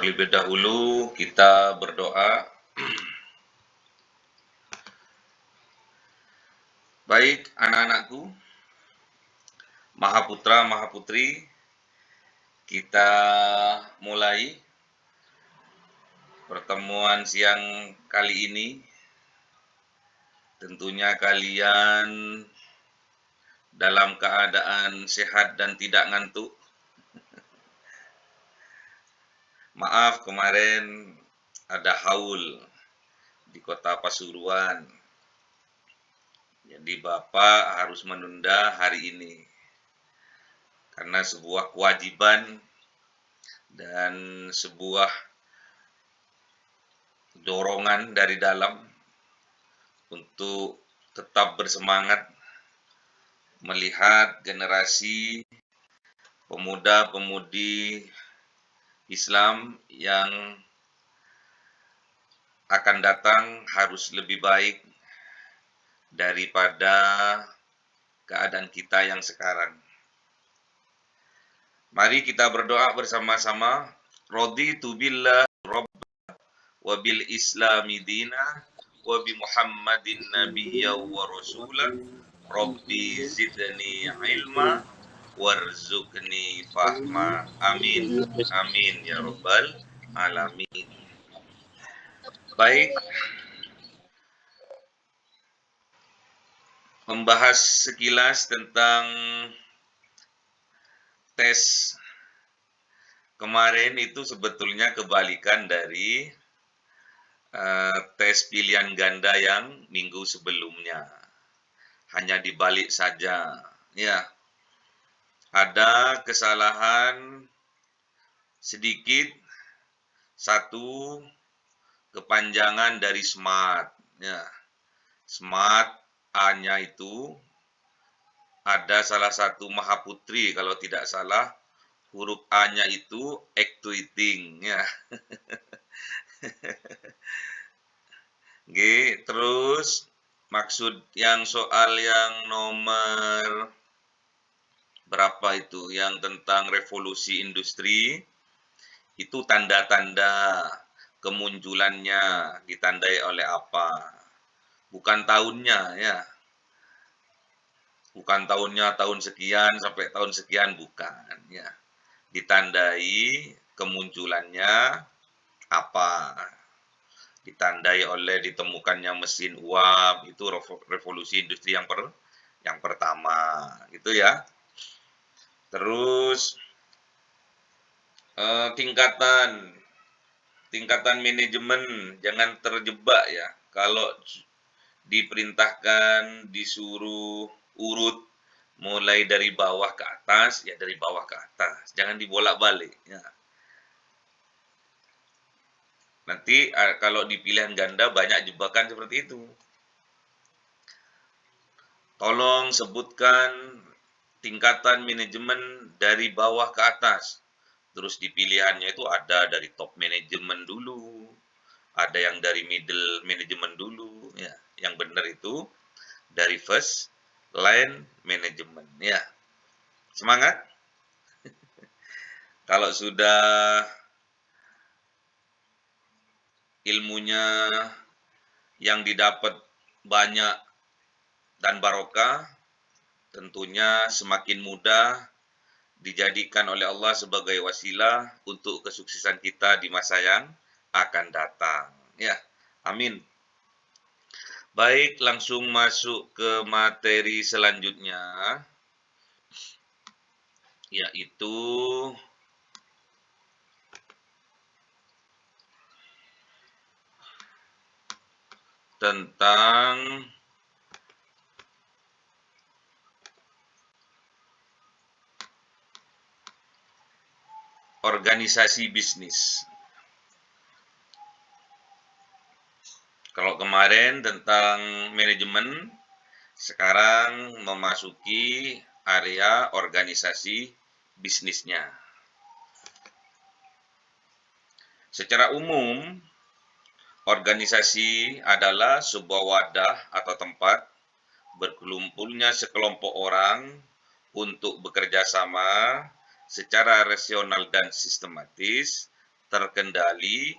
Terlebih dahulu kita berdoa. Baik anak-anakku, Mahaputra, Mahaputri, kita mulai pertemuan siang kali ini. Tentunya kalian dalam keadaan sehat dan tidak ngantuk. Maaf kemarin ada haul di kota Pasuruan. Jadi Bapak harus menunda hari ini. Karena sebuah kewajiban dan sebuah dorongan dari dalam untuk tetap bersemangat melihat generasi pemuda-pemudi Islam yang akan datang harus lebih baik daripada keadaan kita yang sekarang. Mari kita berdoa bersama-sama. Raditu billah rabb wa bil islami dina wa bi Muhammadin nabiyya wa rasula. Rabbi zidni ilma warzuqni fahma. Amin. Amin ya rabbal alamin. Baik, membahas sekilas tentang tes kemarin itu sebetulnya kebalikan dari tes pilihan ganda yang minggu sebelumnya. Hanya dibalik saja. Ya, ada kesalahan sedikit, satu kepanjangan dari smart. Ya, smart A-nya itu ada salah satu Mahaputri kalau tidak salah, huruf A-nya itu actuating ya. Oke, terus maksud yang soal yang nomor berapa itu yang tentang revolusi industri itu tanda-tanda kemunculannya ditandai oleh apa? Bukan tahunnya ya. Bukan tahunnya tahun sekian sampai tahun sekian, bukan ya. Ditandai kemunculannya apa? Ditandai oleh ditemukannya mesin uap, itu revolusi industri yang pertama gitu ya. Terus tingkatan manajemen jangan terjebak ya. Kalau diperintahkan disuruh urut mulai dari bawah ke atas, ya dari bawah ke atas. Jangan dibolak-balik. Ya. Nanti kalau di pilihan ganda banyak jebakan seperti itu. Tolong sebutkan tingkatan manajemen dari bawah ke atas. Terus di pilihannya itu ada dari top manajemen dulu, ada yang dari middle manajemen dulu. Ya. Yang benar itu dari first line management ya. Semangat. Kalau sudah ilmunya yang didapat banyak dan barokah, tentunya semakin mudah dijadikan oleh Allah sebagai wasilah untuk kesuksesan kita di masa yang akan datang. Ya, amin. Baik, langsung masuk ke materi selanjutnya, yaitu tentang organisasi bisnis. Kalau kemarin tentang manajemen, sekarang memasuki area organisasi bisnisnya. Secara umum, organisasi adalah sebuah wadah atau tempat berkumpulnya sekelompok orang untuk bekerja sama secara rasional dan sistematis terkendali,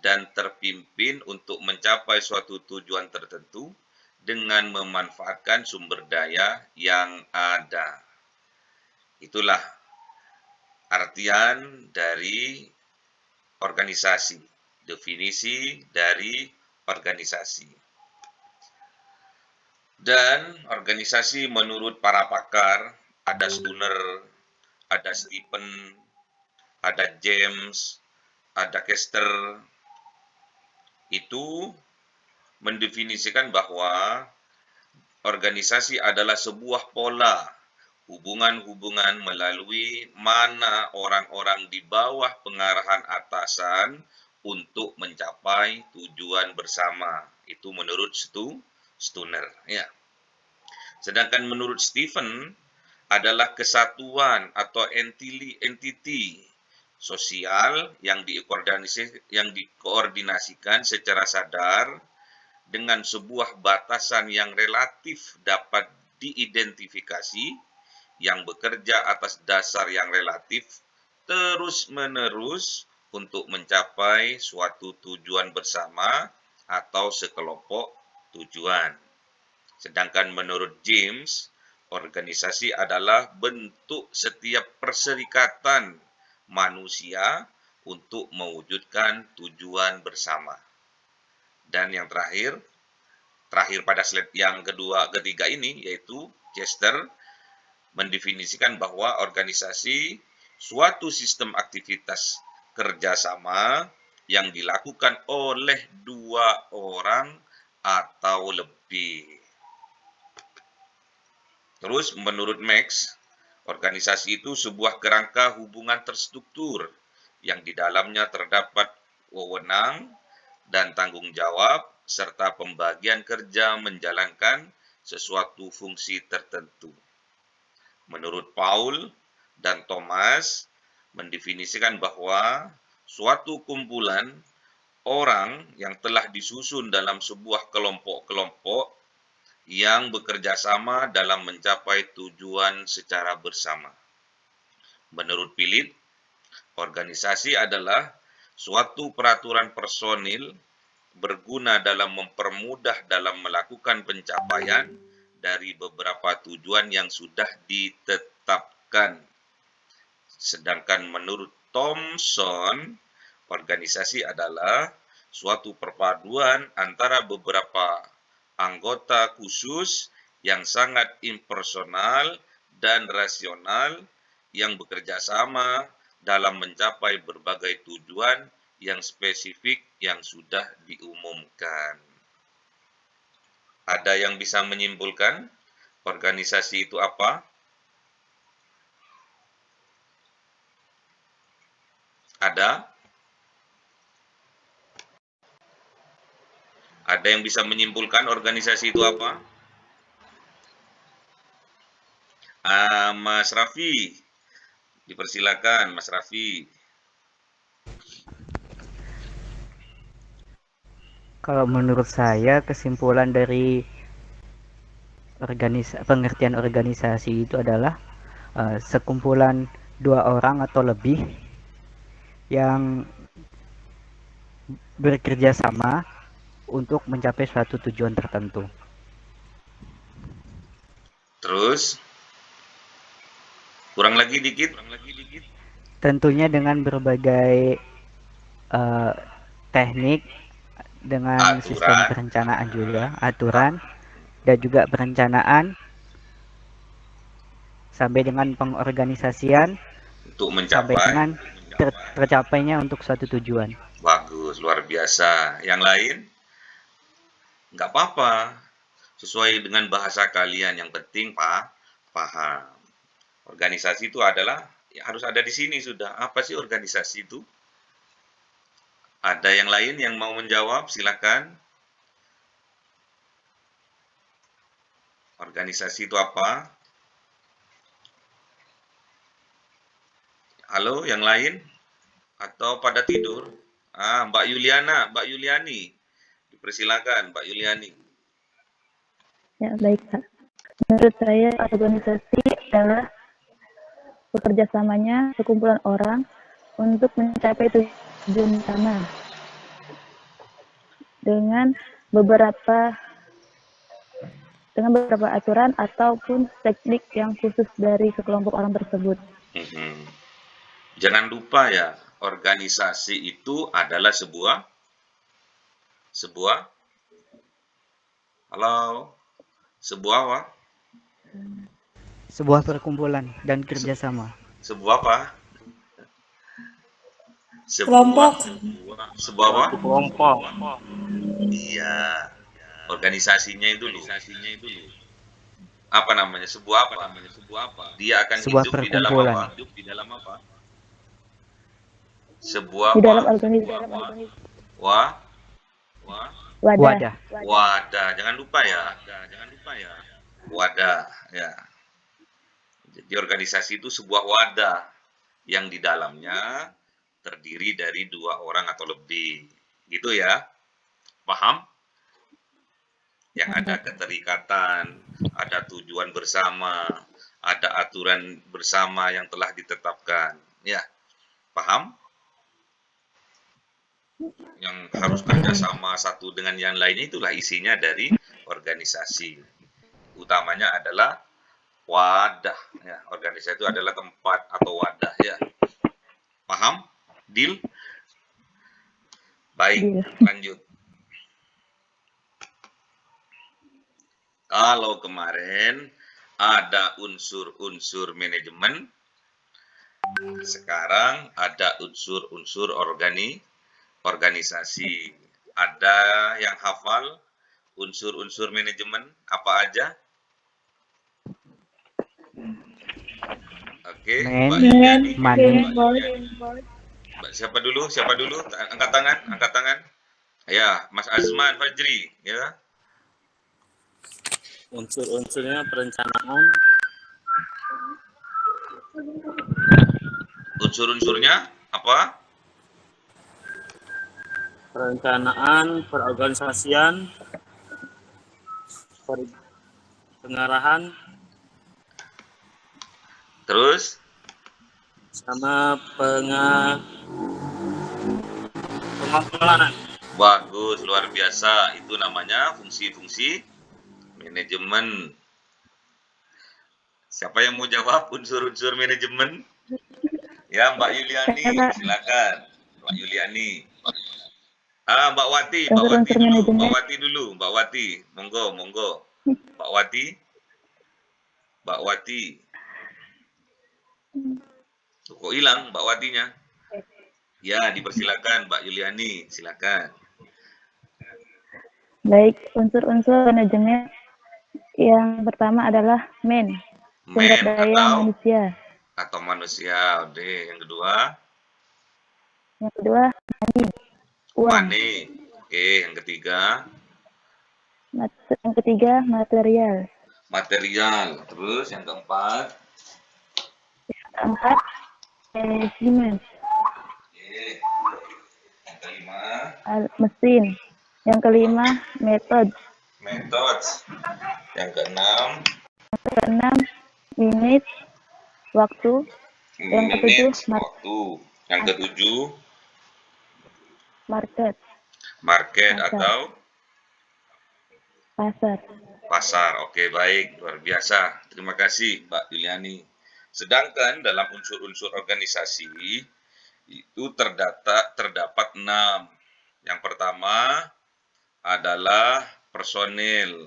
dan terpimpin untuk mencapai suatu tujuan tertentu dengan memanfaatkan sumber daya yang ada. Itulah artian dari organisasi, definisi dari organisasi. Dan organisasi menurut para pakar, ada Stunner, ada Stephen, ada James, ada Kester, itu mendefinisikan bahwa organisasi adalah sebuah pola hubungan-hubungan melalui mana orang-orang di bawah pengarahan atasan untuk mencapai tujuan bersama. Itu menurut Stunner. Ya. Sedangkan menurut Stephen adalah kesatuan atau entiti sosial yang dikoordinasikan secara sadar dengan sebuah batasan yang relatif dapat diidentifikasi, yang bekerja atas dasar yang relatif terus-menerus untuk mencapai suatu tujuan bersama atau sekelompok tujuan. Sedangkan menurut James, organisasi adalah bentuk setiap perserikatan manusia untuk mewujudkan tujuan bersama. Dan yang terakhir pada slide yang ketiga ini, yaitu Chester mendefinisikan bahwa organisasi suatu sistem aktivitas kerjasama yang dilakukan oleh 2 orang atau lebih. Terus menurut Max, organisasi itu sebuah kerangka hubungan terstruktur yang di dalamnya terdapat wewenang dan tanggung jawab serta pembagian kerja menjalankan sesuatu fungsi tertentu. Menurut Paul dan Thomas mendefinisikan bahwa suatu kumpulan orang yang telah disusun dalam sebuah kelompok-kelompok yang bekerja sama dalam mencapai tujuan secara bersama. Menurut Philip, organisasi adalah suatu peraturan personil berguna dalam mempermudah dalam melakukan pencapaian dari beberapa tujuan yang sudah ditetapkan. Sedangkan menurut Thomson, organisasi adalah suatu perpaduan antara beberapa anggota khusus yang sangat impersonal dan rasional yang bekerja sama dalam mencapai berbagai tujuan yang spesifik yang sudah diumumkan. Ada yang bisa menyimpulkan organisasi itu apa? Ada? Ada yang bisa menyimpulkan organisasi itu apa? Mas Raffi, dipersilakan Mas Raffi. Kalau menurut saya, kesimpulan dari pengertian organisasi itu adalah sekumpulan 2 orang atau lebih yang bekerja sama untuk mencapai suatu tujuan tertentu. Terus, kurang lagi dikit. Tentunya dengan berbagai teknik, dengan sistem perencanaan juga, aturan, dan juga perencanaan, sampai dengan pengorganisasian, untuk mencapai, sampai dengan tercapainya untuk suatu tujuan. Bagus, luar biasa. Yang lain? Nggak apa-apa. Sesuai dengan bahasa kalian, yang penting paham. Organisasi itu adalah, ya harus ada di sini sudah. Apa sih organisasi itu? Ada yang lain yang mau menjawab? Silakan. Organisasi itu apa? Halo, yang lain? Atau pada tidur? Mbak Yuliani. Dipersilakan, Mbak Yuliani. Ya, baik, Pak. Menurut saya, organisasi adalah bekerjasamanya sekumpulan orang untuk mencapai tujuan Juntama dengan beberapa aturan ataupun teknik yang khusus dari sekelompok orang tersebut. Jangan lupa ya, organisasi itu adalah sebuah apa? Sebuah perkumpulan dan kerjasama. Sebuah apa? Kelompok. Sebuah apa? Kelompok. Iya. Organisasinya itu loh. Apa namanya? Sebuah apa? Dia akan Sebuah hidup di dalam perkumpulan. apa? Sebuah Di dalam organisasi Wadah. wadah. Jangan lupa ya. Wadah, ya. Jadi organisasi itu sebuah wadah yang di dalamnya terdiri dari 2 orang atau lebih. Gitu ya. Paham? Yang ada keterikatan, ada tujuan bersama, ada aturan bersama yang telah ditetapkan. Ya. Paham? Yang harus kerjasama satu dengan yang lainnya, itulah isinya dari organisasi. Utamanya adalah wadah. Ya, organisasi itu adalah tempat atau wadah. Ya. Paham? Deal? Baik, lanjut. Kalau kemarin ada unsur-unsur manajemen, sekarang ada unsur-unsur organisasi. Ada yang hafal unsur-unsur manajemen apa aja? Oke, Mbak Yuliani. Siapa dulu? Angkat tangan. Ya, Mas Azman Fajri, ya. Unsur-unsurnya perencanaan. Unsur-unsurnya apa? Perencanaan, perorganisasian, pengarahan, Terus? sama pengelolaan. Bagus, luar biasa. Itu namanya fungsi-fungsi manajemen. Siapa yang mau jawab unsur-unsur manajemen? Ya, Mbak Yuliani, silakan. Mbak Yuliani. Mbak Wati dulu. Mbak Wati, monggo. Mbak Wati. Kok hilang Mbak Watinya? Ya, dipersilakan Mbak Yuliani, silakan. Baik, unsur-unsur manajemen yang pertama adalah sumber daya manusia. Atau manusia, oke. Yang kedua, uang. money. Oke, yang ketiga, material. Terus yang keempat, manajemen. oke. Yang kelima, mesin. Yang kelima, metode. Yang keenam, menit, waktu. Yang ketujuh, waktu. Yang ketujuh, market atau pasar. Oke, baik, luar biasa. Terima kasih Mbak Yuliani. Sedangkan dalam unsur-unsur organisasi itu terdapat 6. Yang pertama adalah personil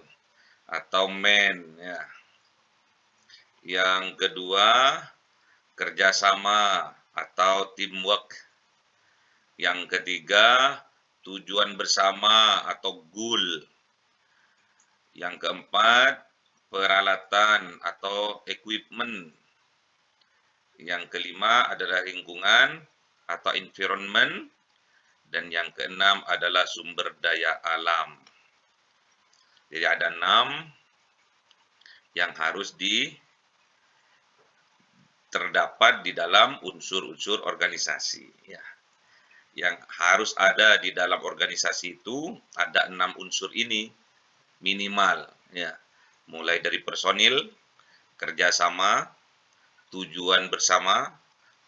atau ya. Yang kedua, kerjasama atau teamwork. Yang ketiga, tujuan bersama atau goal. Yang keempat, peralatan atau equipment. Yang kelima adalah lingkungan atau environment. Dan yang keenam adalah sumber daya alam. Jadi ada 6 yang harus terdapat di dalam unsur-unsur organisasi. Ya. Yang harus ada di dalam organisasi itu ada 6 unsur ini minimal. Ya. Mulai dari personil, kerjasama, tujuan bersama,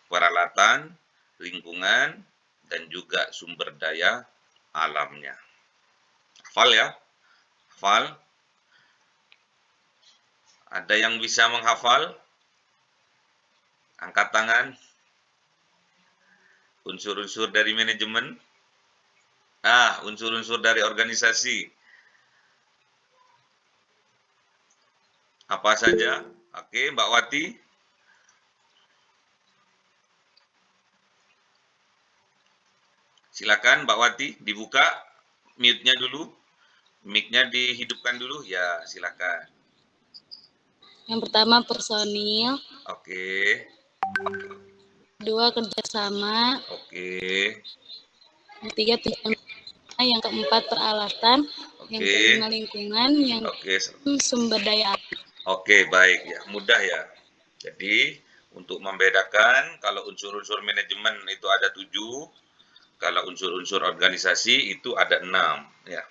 peralatan, lingkungan, dan juga sumber daya alamnya. Hafal ya? Hafal? Ada yang bisa menghafal? Angkat tangan. Unsur-unsur dari manajemen. Unsur-unsur dari organisasi. Apa saja? Oke, Mbak Wati. Silakan Mbak Wati, dibuka mute-nya dulu. Mic-nya dihidupkan dulu. Ya, silakan. Yang pertama personil, Oke. kedua kerjasama, Oke. ketiga tujuan, yang keempat peralatan, yang Oke. kelima lingkungan, yang Oke. sumber daya alam. Oke, baik ya. Mudah ya. Jadi, untuk membedakan kalau unsur-unsur manajemen itu ada 7, kalau unsur-unsur organisasi itu ada 6 ya.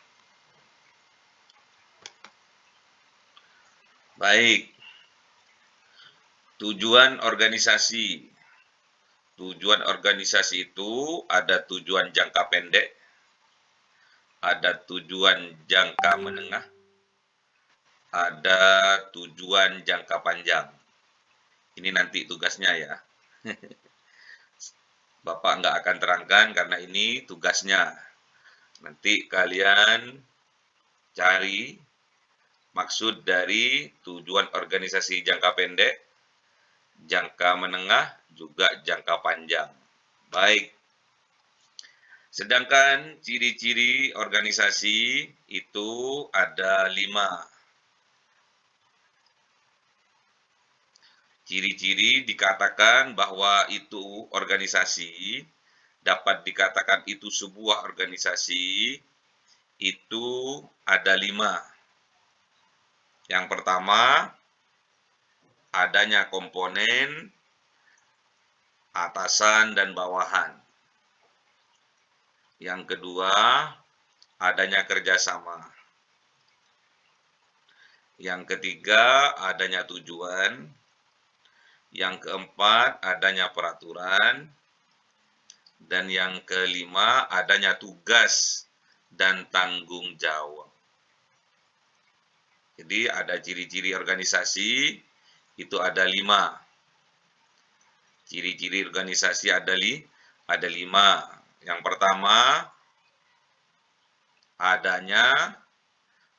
Baik. Tujuan organisasi. Tujuan organisasi itu ada tujuan jangka pendek, ada tujuan jangka menengah, ada tujuan jangka panjang. Ini nanti tugasnya ya. Bapak nggak akan terangkan karena ini tugasnya. Nanti kalian cari maksud dari tujuan organisasi jangka pendek, jangka menengah, juga jangka panjang. Baik. Sedangkan ciri-ciri organisasi itu ada 5. Ciri-ciri dikatakan bahwa itu organisasi, dapat dikatakan itu sebuah organisasi, itu ada 5. Yang pertama, adanya komponen atasan dan bawahan. Yang kedua, adanya kerjasama. Yang ketiga, adanya tujuan. Yang keempat, adanya peraturan. Dan yang kelima, adanya tugas dan tanggung jawab. Jadi ada ciri-ciri organisasi, itu ada 5. Ciri-ciri organisasi ada 5. Yang pertama, adanya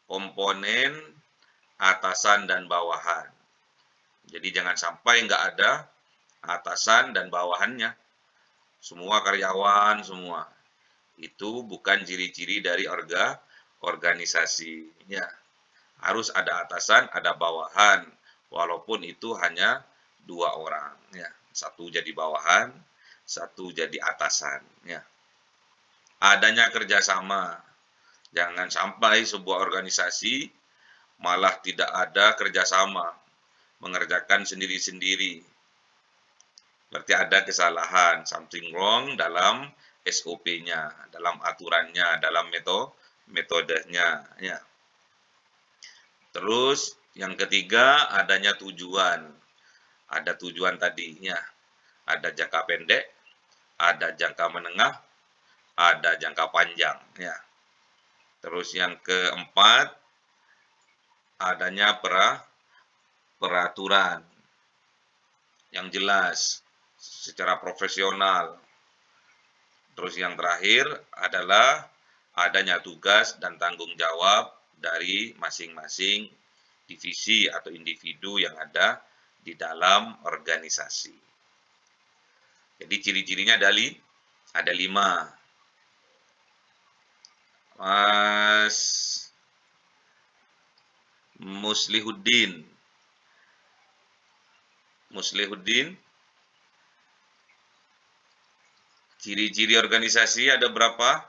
komponen atasan dan bawahan. Jadi jangan sampai nggak ada atasan dan bawahannya. Semua karyawan, semua. Itu bukan ciri-ciri dari organisasi. Ya. Harus ada atasan, ada bawahan. Walaupun itu hanya 2 orang. Ya. 1 jadi bawahan, 1 jadi atasan. Ya. Adanya kerjasama. Jangan sampai sebuah organisasi malah tidak ada kerjasama. Mengerjakan sendiri-sendiri. Berarti ada kesalahan, something wrong dalam SOP-nya, dalam aturannya, dalam metodenya. Ya. Terus yang ketiga adanya tujuan. Ada tujuan tadinya. Ada jangka pendek, ada jangka menengah, ada jangka panjang. Ya. Terus yang keempat adanya peraturan yang jelas secara profesional. Terus yang terakhir adalah adanya tugas dan tanggung jawab dari masing-masing divisi atau individu yang ada di dalam organisasi. Jadi ciri-cirinya ada 5. Mas Muslihuddin. Ciri-ciri organisasi ada berapa?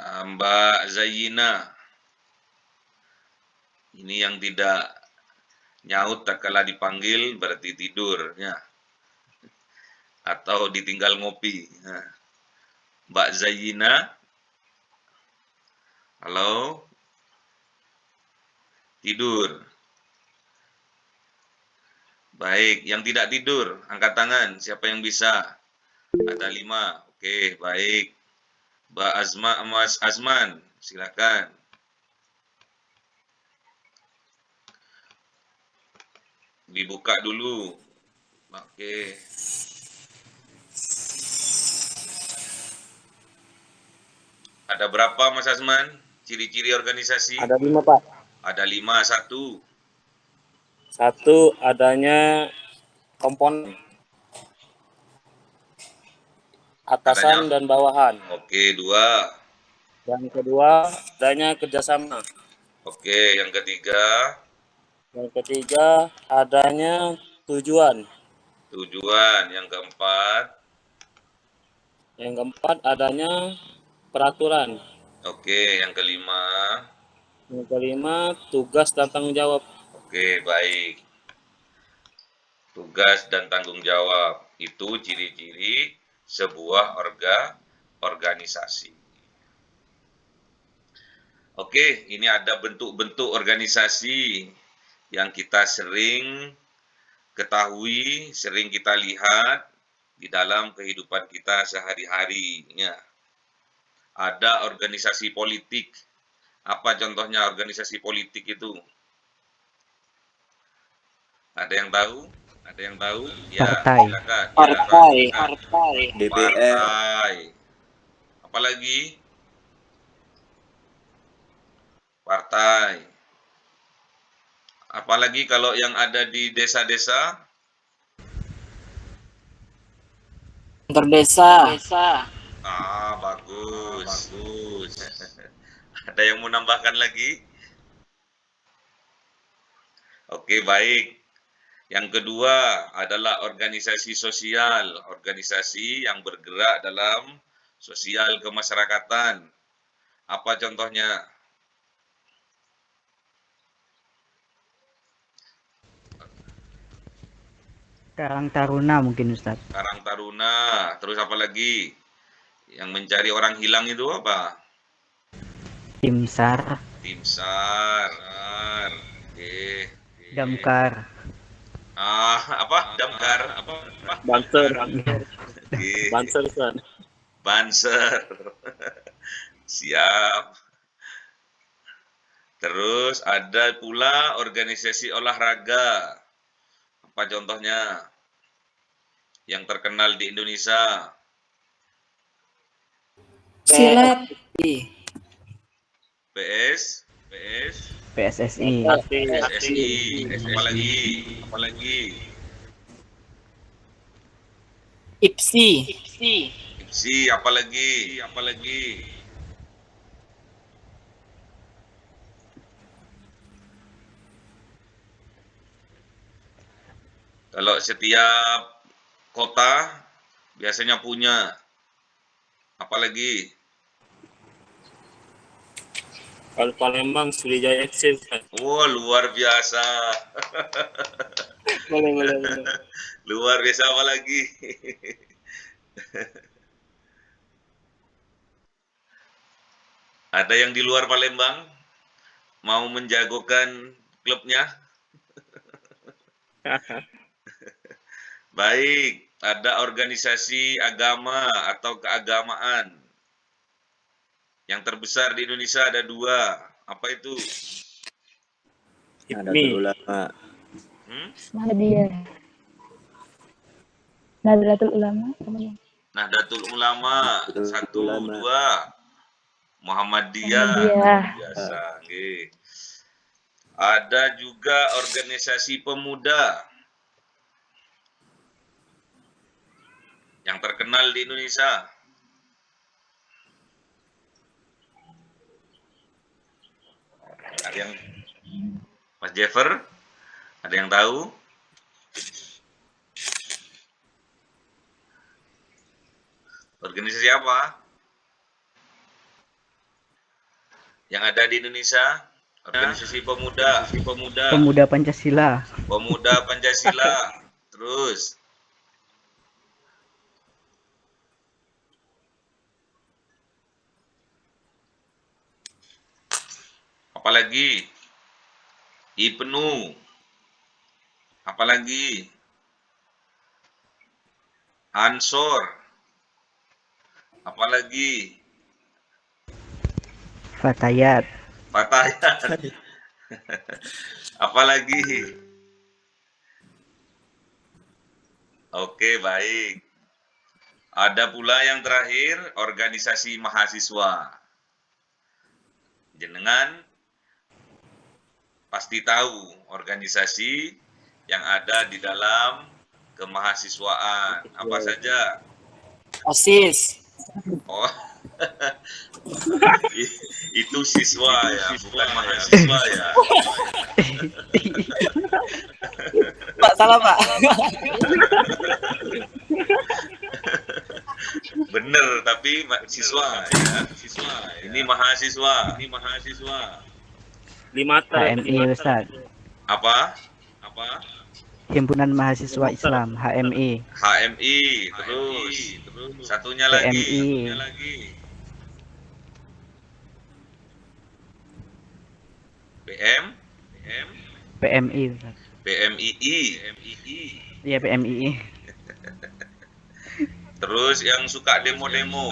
Mbak Zayyina. Ini yang tidak nyaut tak kala dipanggil berarti tidur. Ya. Atau ditinggal ngopi. Nah. Mbak Zayyina. Halo? Tidur. Baik, yang tidak tidur, angkat tangan. Siapa yang bisa? Ada 5. Oke, baik. Mbak Mas Azman, silakan. Dibuka dulu. Oke. Ada berapa Mas Azman? Ciri-ciri organisasi? Ada 5, Pak. Ada 5. Satu. Satu, adanya komponen atasan Adanya? dan bawahan. Oke, 2. Yang kedua, adanya kerjasama. Oke, yang ketiga, Yang ketiga, adanya tujuan. tujuan. Yang keempat, Yang keempat, adanya peraturan. oke, yang kelima, Yang kelima, tugas dan tanggung jawab. oke, baik. Tugas dan tanggung jawab itu ciri-ciri sebuah organisasi. Oke, ini ada bentuk-bentuk organisasi yang kita sering ketahui, sering kita lihat di dalam kehidupan kita sehari-hari. Ya. Ada organisasi politik. Apa contohnya organisasi politik itu? Ada yang tahu? Ada yang tahu? Ya, Partai. silakan. Partai. Ya, Partai. DPR, partai. Apalagi? Partai. Apalagi kalau yang ada di desa-desa? Interdesa. Ah, bagus. Bagus. Ada yang mau nambahkan lagi? Oke, baik. Yang kedua adalah organisasi sosial, organisasi yang bergerak dalam sosial kemasyarakatan. Apa contohnya? Karang Taruna mungkin Ustaz. Karang Taruna, terus apa lagi? Yang mencari orang hilang itu apa? Tim SAR, Tim SAR. Oke. Damkar. Apa? Damkar? Apa? Banser. Oke. Banser, Ustaz. Banser. Siap. Terus ada pula organisasi olahraga. Apa contohnya? Yang terkenal di Indonesia. Silat. PS, PSSI, SSI, apalagi, IPSI. IPSI, apalagi. Kalau setiap kota biasanya punya, apalagi. Kalau Palembang, Sriwijaya FC, Ustaz. Wah, luar biasa. Boleh. Luar biasa apa lagi? Ada yang di luar Palembang mau menjagokan klubnya? Baik, ada organisasi agama atau keagamaan. Yang terbesar di Indonesia ada 2. Apa itu? Nahdlatul Ulama, Muhammadiyah. Nahdlatul Ulama. Nahdlatul Ulama. Nahdlatul 1, Ulama. 2. Muhammadiyah. Muhammadiyah. Biasa. Okay. Ada juga organisasi pemuda yang terkenal di Indonesia. Ada yang Mas Jeffer? Ada yang tahu? Organisasi apa? Yang ada di Indonesia? Organisasi pemuda. Pemuda Pancasila, Pemuda Pancasila. Terus apalagi? IPNU. Apalagi? Ansor. Apalagi? Fatayat. Fatayat. Apalagi? Oke, baik. Ada pula yang terakhir, organisasi mahasiswa. Jenengan pasti tahu organisasi yang ada di dalam kemahasiswaan. Apa saja? OSIS. Oh, itu siswa ya, bukan mahasiswa ya. Pak, salah Pak. Bener, tapi siswa ya. Ini mahasiswa. 5 HMI Ustaz. Apa? Himpunan Mahasiswa Islam, HMI. HMI, terus satunya lagi. BM, PMI Ustaz. BMII. Iya, PMII. Terus yang suka demo-demo.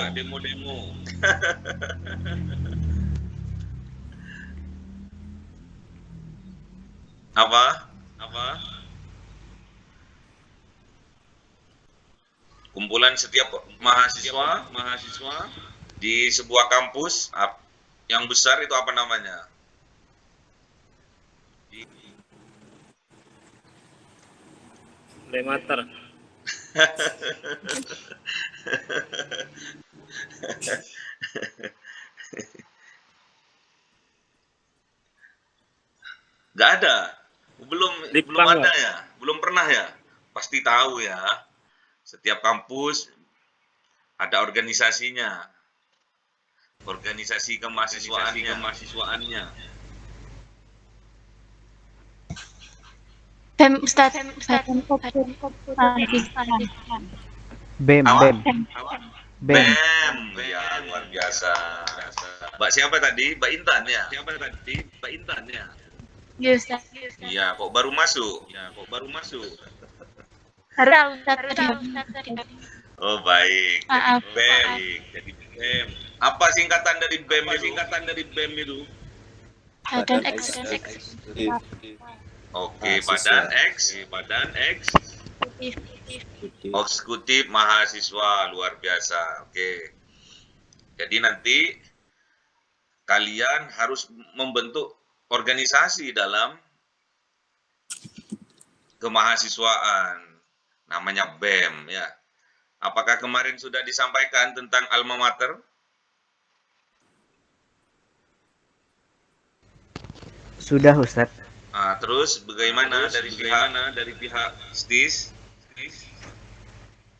Apa? Kumpulan setiap mahasiswa di sebuah kampus yang besar itu apa namanya? Lemater. Nggak ada. Belum Litbang, ada ya? Belum pernah ya? Pasti tahu ya. Setiap kampus ada organisasinya. Organisasi kemahasiswaannya. BEM, Ustaz. BEM. Apa? BEM. BEM. Ya, luar biasa. Mbak siapa tadi? Mbak Intan ya? Iya, Ustaz. Iya, kok baru masuk? Harus Ustaz. Oh, baik. Maaf. BEM. Jadi BEM. Apa singkatan dari BEM itu? Badan X. Oke, Badan Eksekutif Mahasiswa, luar biasa. Oke. Jadi nanti kalian harus membentuk organisasi dalam kemahasiswaan. Namanya BEM ya. Apakah kemarin sudah disampaikan tentang alma mater? Sudah Ustaz. Nah, terus bagaimana dari pihak STIS?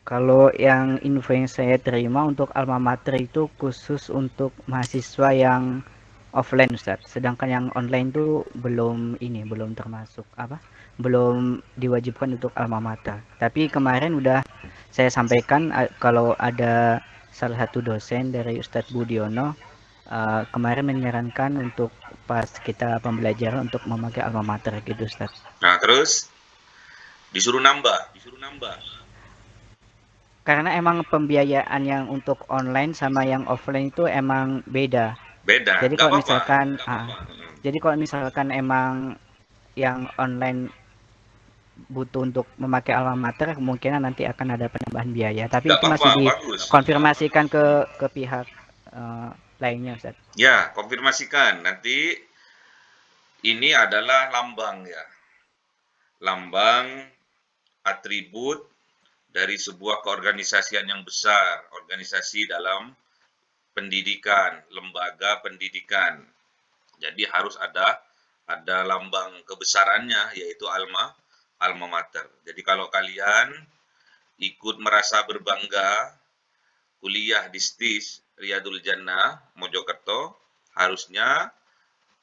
Kalau yang info yang saya terima untuk alma mater itu khusus untuk mahasiswa yang offline Ustaz. Sedangkan yang online itu belum termasuk belum diwajibkan untuk alma mater. Tapi kemarin udah saya sampaikan kalau ada salah satu dosen dari Ustadz Budiono kemarin menyarankan untuk pas kita pembelajaran untuk memakai alma mater gitu Ustaz. Nah, terus disuruh nambah. Karena emang pembiayaan yang untuk online sama yang offline itu emang beda. Jadi kalau misalkan kalau misalkan emang yang online butuh untuk memakai alma mater, kemungkinan nanti akan ada penambahan biaya. Tapi itu masih dikonfirmasikan ke pihak lainnya Ustaz. Ya, konfirmasikan. Nanti ini adalah lambang ya. Lambang atribut dari sebuah keorganisasian yang besar, organisasi dalam pendidikan, lembaga pendidikan. Jadi harus ada lambang kebesarannya, yaitu alma mater. Jadi kalau kalian ikut merasa berbangga kuliah di STIS Riyadul Jannah Mojokerto, harusnya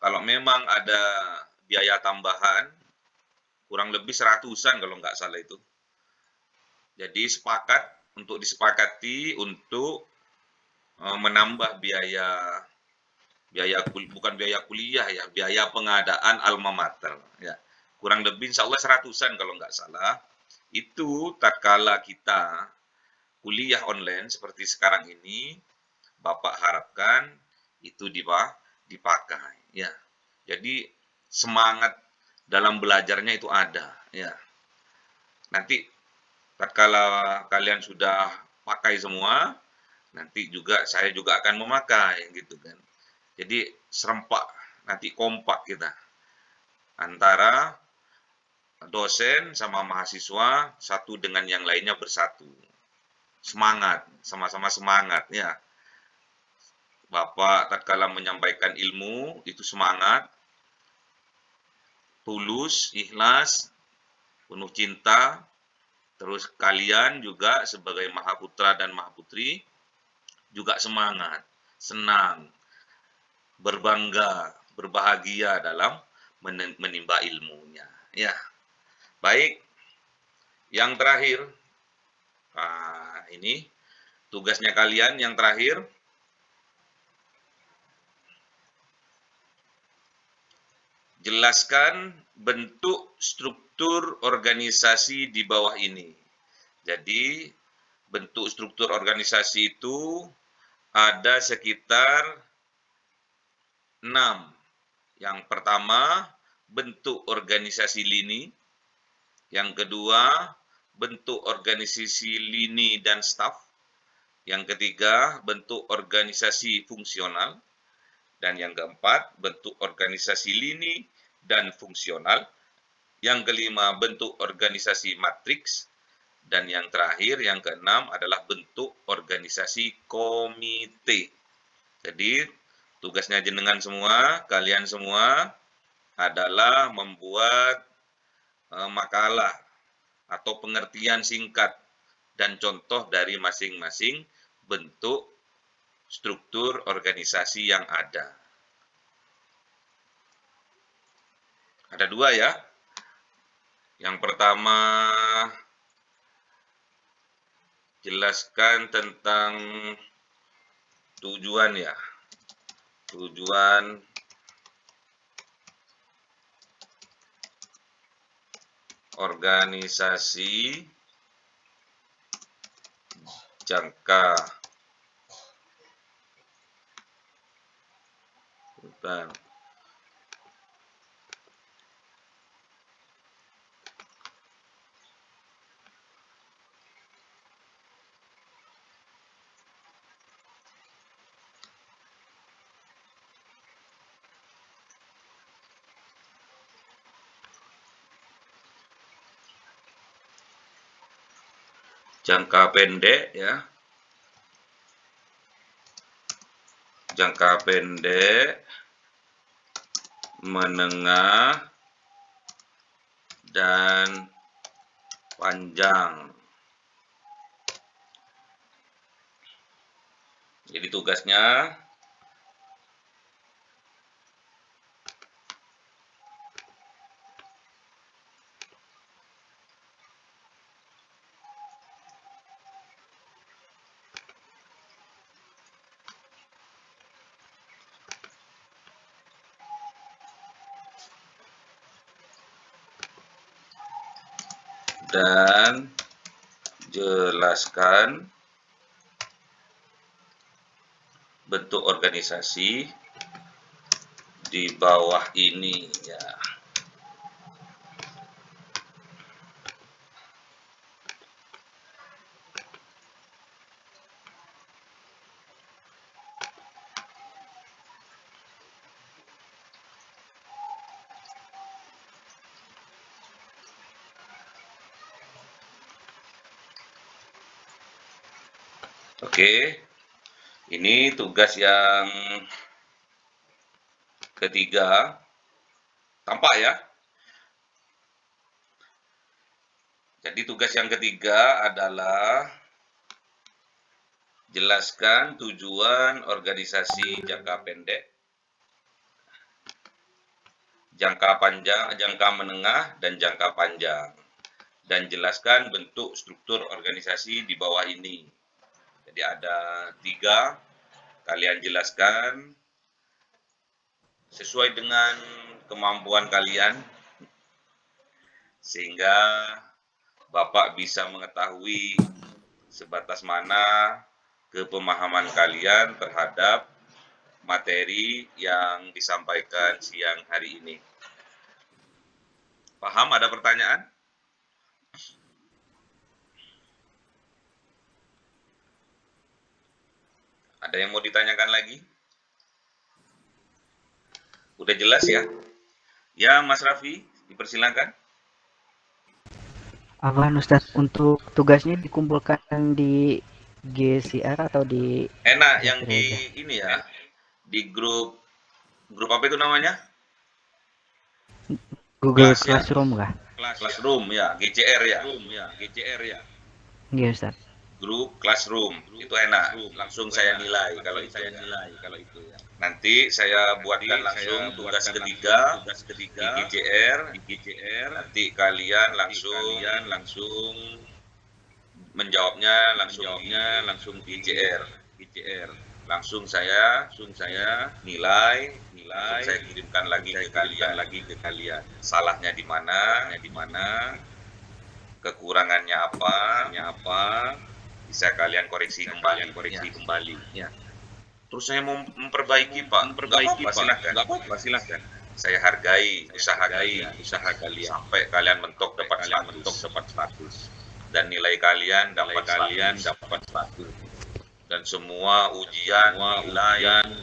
kalau memang ada biaya tambahan kurang lebih 100-an kalau nggak salah itu. Jadi disepakati untuk menambah biaya bukan biaya kuliah ya, biaya pengadaan alma mater ya. kurang lebih insya Allah 100-an kalau nggak salah. Itu tatkala kita kuliah online seperti sekarang ini, Bapak harapkan itu dipakai. Ya, jadi semangat dalam belajarnya itu ada. Ya, nanti tatkala kalian sudah pakai semua, nanti juga saya juga akan memakai gitu kan. Jadi serempak, nanti kompak kita antara dosen sama mahasiswa, satu dengan yang lainnya bersatu. Semangat, sama-sama semangat ya. Bapak tatkala menyampaikan ilmu itu semangat, tulus, ikhlas, penuh cinta. Terus kalian juga sebagai Mahaputra dan Mahaputri juga semangat, senang, berbangga, berbahagia dalam menimba ilmunya. Ya, baik. Yang terakhir, ini tugasnya kalian yang terakhir. Jelaskan bentuk struktur organisasi di bawah ini. Jadi, bentuk struktur organisasi itu ada sekitar 6. Yang pertama, bentuk organisasi lini. Yang kedua, bentuk organisasi lini dan staf. Yang ketiga, bentuk organisasi fungsional. Dan yang keempat, bentuk organisasi lini dan fungsional. Yang kelima, bentuk organisasi matriks. Dan yang terakhir, yang keenam adalah bentuk organisasi komite. Jadi, tugasnya jenengan semua, kalian semua adalah membuat makalah atau pengertian singkat dan contoh dari masing-masing bentuk struktur organisasi yang ada. Ada 2 ya. Yang pertama, jelaskan tentang tujuan ya. Tujuan organisasi jangka jangka pendek ya. Jangka pendek, menengah, dan panjang. Jadi tugasnya dan jelaskan bentuk organisasi di bawah ini ya. Oke, ini tugas yang ketiga, tampak ya. Jadi tugas yang ketiga adalah jelaskan tujuan organisasi jangka pendek, jangka panjang, jangka menengah, dan jangka panjang. Dan jelaskan bentuk struktur organisasi di bawah ini. Jadi ada 3, kalian jelaskan sesuai dengan kemampuan kalian. sehingga Bapak bisa mengetahui sebatas mana kepemahaman kalian terhadap materi yang disampaikan siang hari ini. Paham? Ada pertanyaan? Ada yang mau ditanyakan lagi? Udah jelas ya? Ya, Mas Raffi, dipersilakan. Apaan Ustadz, untuk tugasnya dikumpulkan di GCR atau di Enak yang Jatri di aja? ini ya, di grup apa itu namanya? Google Kelas ya? Classroom kah? Classroom ya, GCR ya. Iya Ustadz. Grup Classroom itu enak, langsung saya nilai kalau itu ya. Nanti saya buatkan langsung tugas ketiga di GCR, nanti kalian langsung menjawabnya langsung di GCR. Langsung saya nilai, langsung saya kirimkan lagi ke kalian. Salahnya di mana, kekurangannya apa, bisa kalian koreksi kembali. Ya. Terus saya mau memperbaiki Pak, nggak apa-apa silahkan. Saya hargai usaha kalian, sampai kalian mentok dapat 100, dan nilai kalian dapat 100. Dan semua ujian,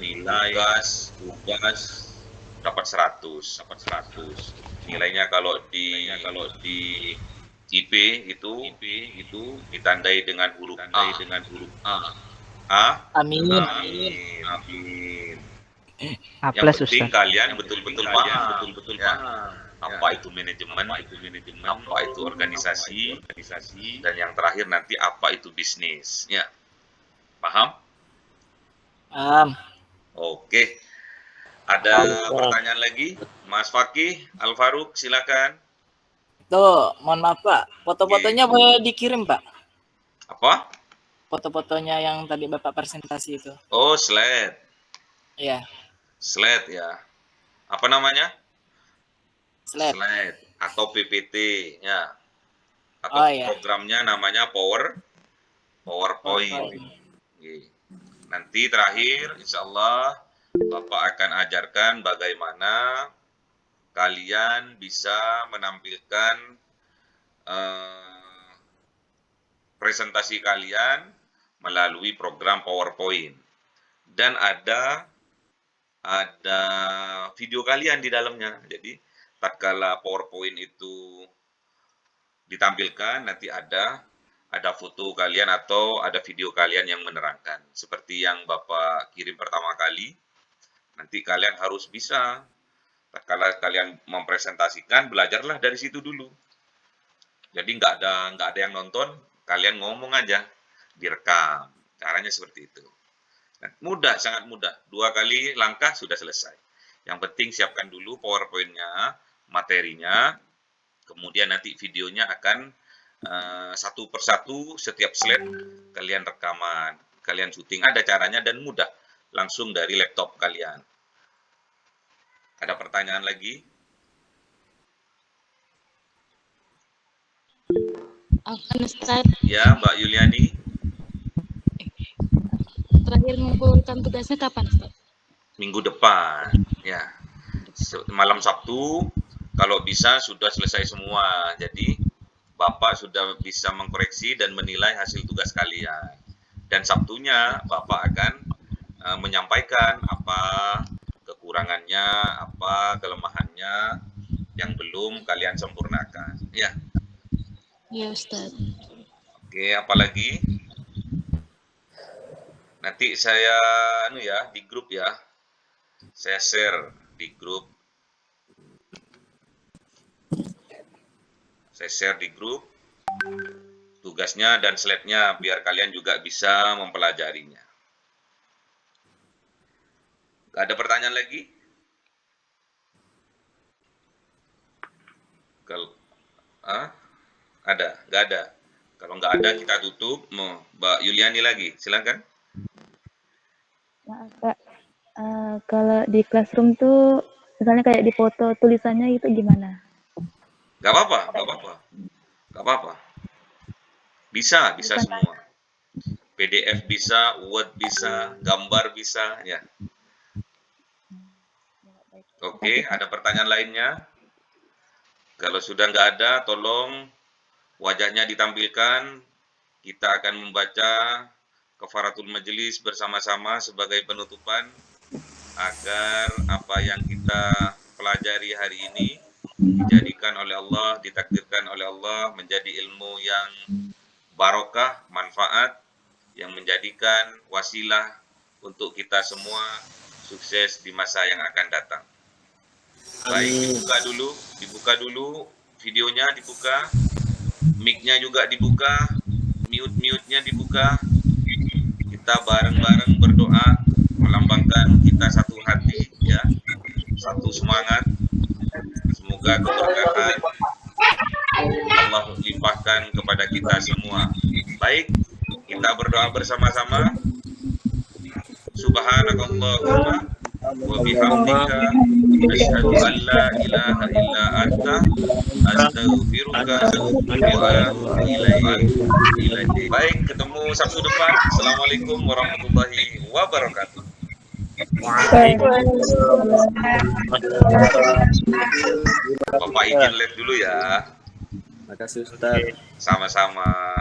nilai, tugas dapat 100. Nilainya kalau di IP itu ditandai dengan huruf A. Amin. Amin. A Yang plus penting Ustadz. kalian betul-betul paham ya, apa itu manajemen, apa itu organisasi, dan yang terakhir nanti apa itu bisnis. Ya, paham? Oke. Ada Paham. pertanyaan lagi? Mas Fakih, Al Faruq, silakan. Tuh, mohon maaf Pak, foto-fotonya boleh dikirim Pak? Apa? Foto-fotonya yang tadi Bapak presentasi itu. Oh, slide. Iya, Slide ya. Apa namanya? slide. Slide atau PPT ya. Atau Oh, iya. programnya namanya PowerPoint. Oke. Nanti terakhir, insya Allah Bapak akan ajarkan bagaimana kalian bisa menampilkan presentasi kalian melalui program PowerPoint. Dan ada video kalian di dalamnya. Jadi, tatkala PowerPoint itu ditampilkan, nanti ada foto kalian atau ada video kalian yang menerangkan. Seperti yang Bapak kirim pertama kali, nanti kalian harus bisa. Tatkala kalian mempresentasikan, belajarlah dari situ dulu. Jadi nggak ada yang nonton, kalian ngomong aja, direkam. Caranya seperti itu. Nah, mudah, sangat mudah. 2 kali langkah sudah selesai. Yang penting siapkan dulu PowerPoint-nya, materinya, kemudian nanti videonya akan satu persatu setiap slide kalian rekaman, kalian syuting. Ada caranya dan mudah, langsung dari laptop kalian. Ada pertanyaan lagi? Apa Ustaz? Ya, Mbak Yuliani. Terakhir mengumpulkan tugasnya kapan Ustaz? Minggu depan, ya. Malam Sabtu, kalau bisa sudah selesai semua. Jadi, Bapak sudah bisa mengkoreksi dan menilai hasil tugas kalian. Dan Sabtunya, Bapak akan menyampaikan apa kekurangannya, apa kelemahannya yang belum kalian sempurnakan. Ya. Ya Ustaz. Oke, apalagi? Nanti saya di grup ya. Saya share di grup. Saya share di grup tugasnya dan slide-nya biar kalian juga bisa mempelajarinya. Gak ada pertanyaan lagi? Kalau ada? Gak ada. Kalau nggak ada kita tutup. Mbak Yuliani lagi, silakan. Maaf Pak, kalau di Classroom tuh misalnya kayak di foto tulisannya itu gimana? Gak apa-apa, gak apa-apa, gak apa-apa. Bisa Bukan semua. PDF bisa, Word bisa, gambar bisa, ya. Oke, ada pertanyaan lainnya? Kalau sudah nggak ada, tolong wajahnya ditampilkan. Kita akan membaca kafaratul majelis bersama-sama sebagai penutupan agar apa yang kita pelajari hari ini dijadikan oleh Allah, ditakdirkan oleh Allah menjadi ilmu yang barokah, manfaat, yang menjadikan wasilah untuk kita semua sukses di masa yang akan datang. Baik, dibuka dulu videonya, dibuka, mic-nya juga dibuka, mute-nya dibuka. Kita bareng-bareng berdoa melambangkan kita satu hati, ya, satu semangat. Semoga keberkahan Allah limpahkan kepada kita semua. Baik, kita berdoa bersama-sama. Subhanakallahumma wa bihamdika asyhadu an la ilaha illa anta astaghfiruka wa atubu ilaik. Baik, ketemu Sabtu depan. Assalamualaikum warahmatullahi wabarakatuh. Bapak izin live dulu ya. Makasih Ustaz. Sama-sama.